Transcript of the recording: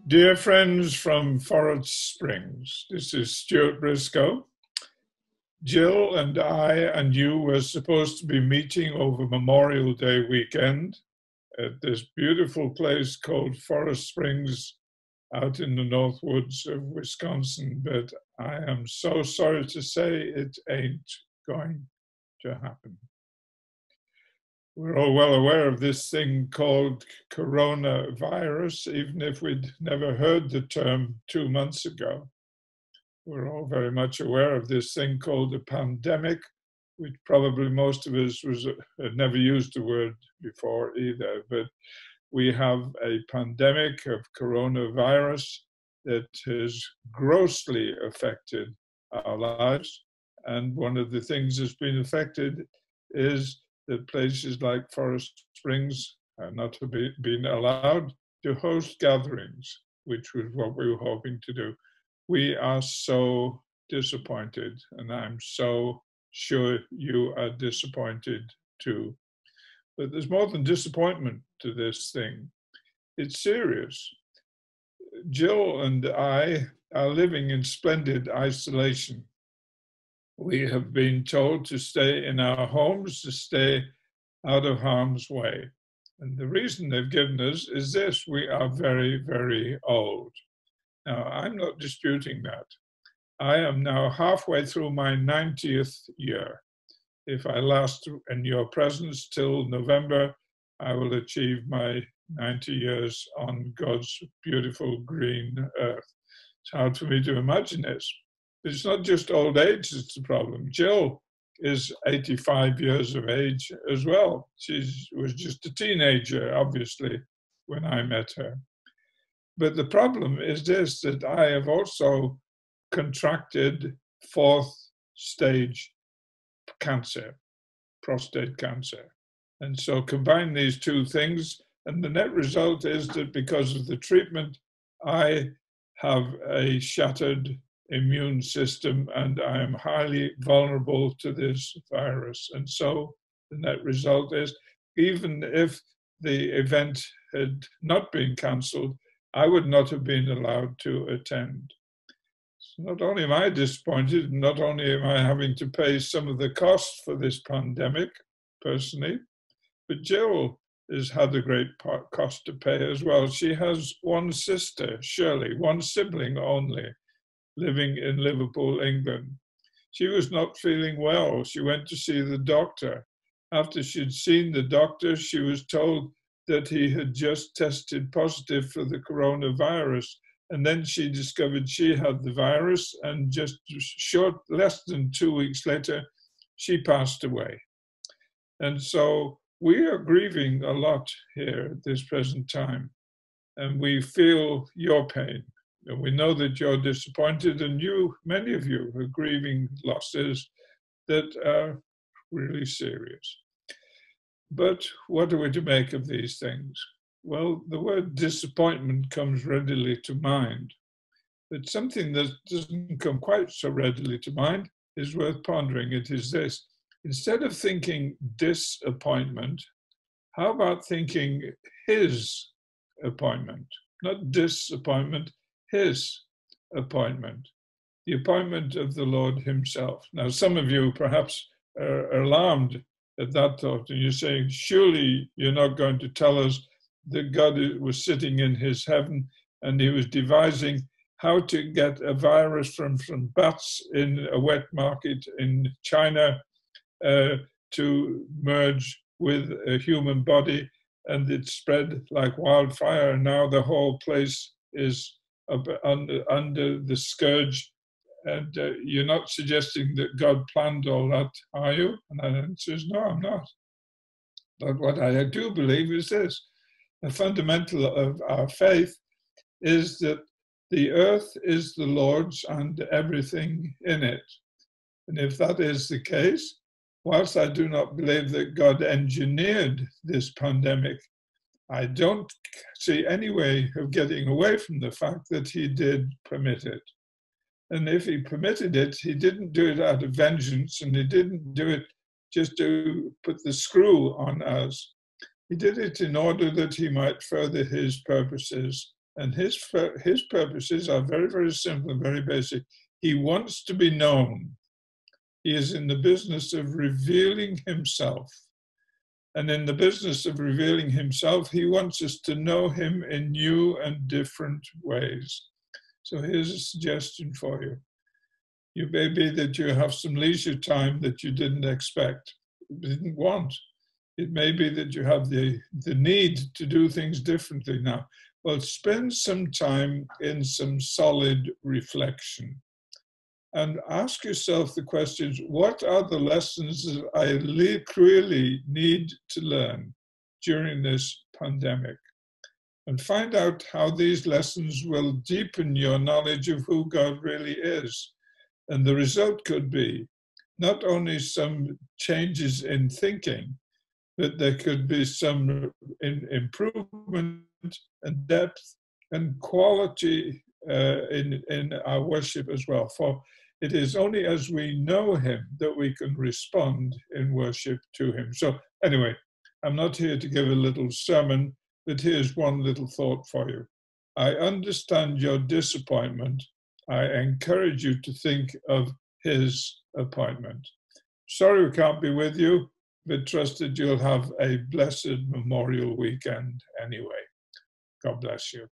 Dear friends from Forest Springs, this is Stuart Briscoe. Jill and I and you were supposed to be meeting over Memorial Day weekend at this beautiful place called Forest Springs out in the North Woods of Wisconsin, but I am so sorry to say it ain't going to happen. We're all well aware of this thing called coronavirus, even if we'd never heard the term 2 months ago. We're all very much aware of this thing called a pandemic, which probably most of us had never used the word before either. But we have a pandemic of coronavirus that has grossly affected our lives. And one of the things that's been affected is that places like Forest Springs are not being allowed to host gatherings, which was what we were hoping to do. We are so disappointed, and I'm so sure you are disappointed too. But there's more than disappointment to this thing. It's serious. Jill and I are living in splendid isolation. We have been told to stay in our homes, to stay out of harm's way. And the reason they've given us is this: we are very, very old. Now, I'm not disputing that. I am now halfway through my 90th year. If I last in your presence till November, I will achieve my 90 years on God's beautiful green earth. It's hard for me to imagine this. It's not just old age that's the problem. Jill is 85 years of age as well. She was just a teenager, obviously, when I met her. But the problem is this, that I have also contracted fourth stage cancer, prostate cancer. And so combine these two things, and the net result is that because of the treatment, I have a shattered immune system and I am highly vulnerable to this virus. And so the net result is, even if the event had not been cancelled, I would not have been allowed to attend. So not only am I disappointed, not only am I having to pay some of the costs for this pandemic personally, but Jill has had a great cost to pay as well. She has one sister, Shirley, one sibling only, living in Liverpool, England. She was not feeling well. She went to see the doctor. After she'd seen the doctor, she was told that he had just tested positive for the coronavirus. And then she discovered she had the virus, and just less than 2 weeks later, she passed away. And so we are grieving a lot here at this present time, and we feel your pain. And we know that you're disappointed, and many of you are grieving losses that are really serious. But what are we to make of these things? Well, the word disappointment comes readily to mind. But something that doesn't come quite so readily to mind is worth pondering. It is this: instead of thinking disappointment, how about thinking his appointment? Not disappointment, his appointment, the appointment of the Lord himself. Now, some of you perhaps are alarmed at that thought, and you're saying, surely you're not going to tell us that God was sitting in his heaven and he was devising how to get a virus from bats in a wet market in China to merge with a human body, and it spread like wildfire, and now the whole place is under the scourge. And you're not suggesting that God planned all that, are you? And the answer is no, I'm not. But what I do believe is this: the fundamental of our faith is that the earth is the Lord's and everything in it. And if that is the case, whilst I do not believe that God engineered this pandemic, I don't see any way of getting away from the fact that he did permit it. And if he permitted it, he didn't do it out of vengeance, and he didn't do it just to put the screw on us. He did it in order that he might further his purposes And his purposes are very, very simple and very basic. He wants to be known. He is in the business of revealing himself. And in the business of revealing himself, he wants us to know him in new and different ways. So here's a suggestion for you. It may be that you have some leisure time that you didn't expect, didn't want. It may be that you have the need to do things differently now. Well, spend some time in some solid reflection and ask yourself the questions, what are the lessons that I really need to learn during this pandemic? And find out how these lessons will deepen your knowledge of who God really is. And the result could be not only some changes in thinking, but there could be some improvement and depth and quality in our worship as well. For it is only as we know him that we can respond in worship to him. So anyway, I'm not here to give a little sermon, but here's one little thought for you. I understand your disappointment. I encourage you to think of his appointment. Sorry we can't be with you, but trust that you'll have a blessed Memorial weekend anyway. God bless you.